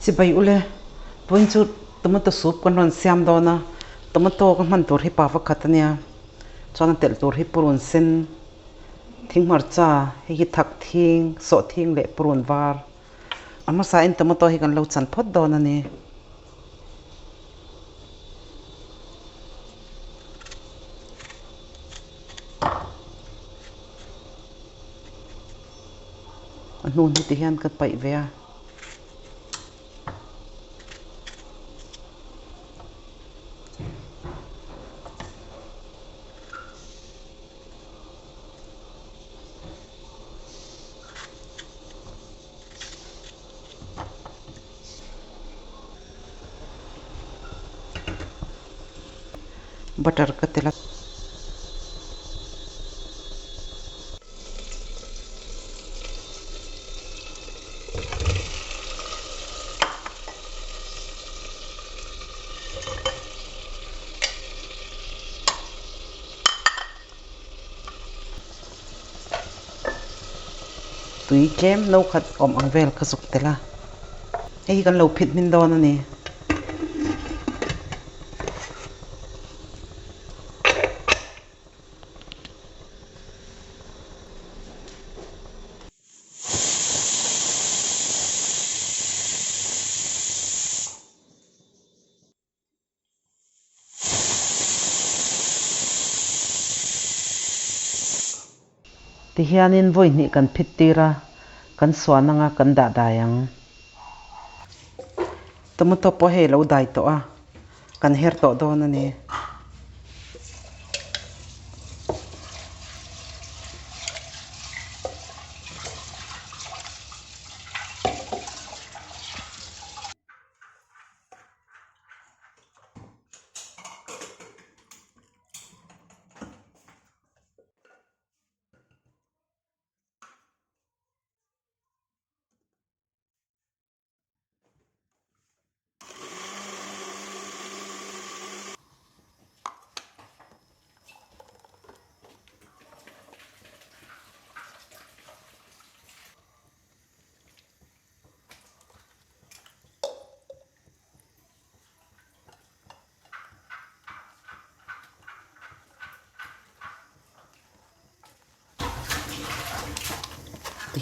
chỉ bay ule point chút tomato soup con ron siam đó na tomato con man tur hi pa vak khatania chọn tel tur hi purun sen thing marcha hi thak thing so thing le purun var ama sa in tomato hi kan lo chan phot do na ni nun hi ti hian ka pai ve a butter ka tela tui kem no khat om ang vel ka suk tela ei kan lo phit min do na ni ti hianin voi ni kan phit tira kan swananga kan da dayang tomato po he lo dai to a kan her to do na ni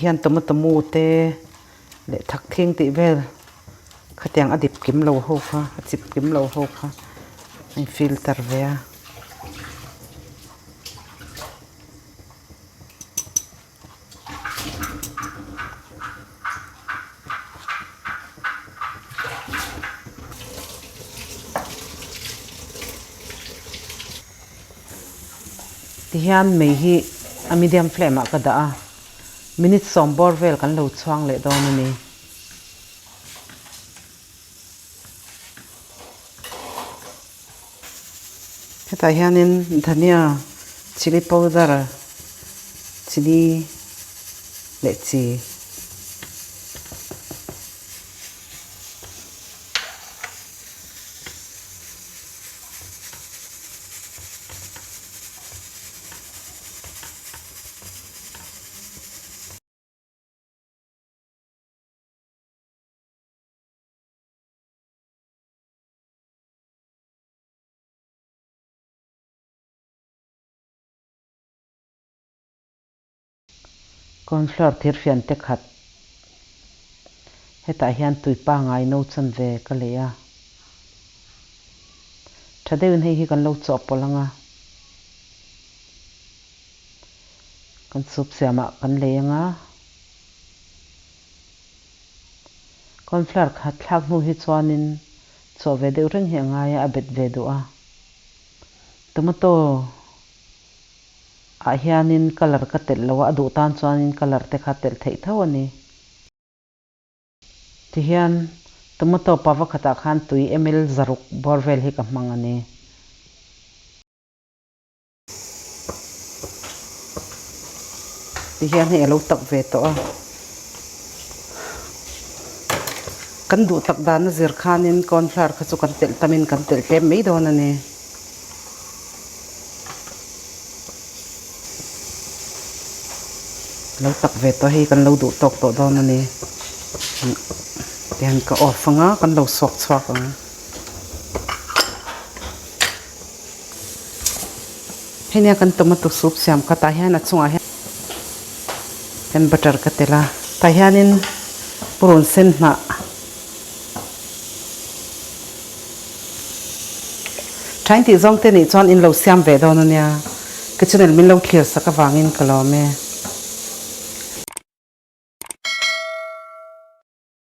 hian tomato mu te le thak thing ti vel khatyang adip kim lo ho kha chip kim lo ho kha ai filter ve a ti hian mei hi a medium flame a ka da a minute som bor vel kan lo chuang le do ni heta hianin dhania chili powder chili le chi cornflour thir fian te khat heta hian tuipa ngai no chan ve ka le a thadeun hei hi kan lo chaw polanga kan sup siama kan leanga cornflour khat thlak nu hi chuanin chaw ve deuh reng hi angai a bet ve du a tomato a hianin color ka tel lo a du tan chuanin color te kha tel thei tho ani ti hian tomato pawa khata khan tui ml zaruk borvel hi ka hmang ani ti hian he lo tak ve to a kan du tak dan zir khanin cornflour kha chu kan tel tamin kan tel tlem mei don ani lo tak ve to hi kan lo du tok to don ani tian ka off nga kan lo sok chwak ang henia kan tomato soup siam ka ta hian a chunga hian kan butter ka tela ta hianin purun sen na thain ti zong te ni chon in lo siam ve don ania kitchen min lo clear saka wangin kalome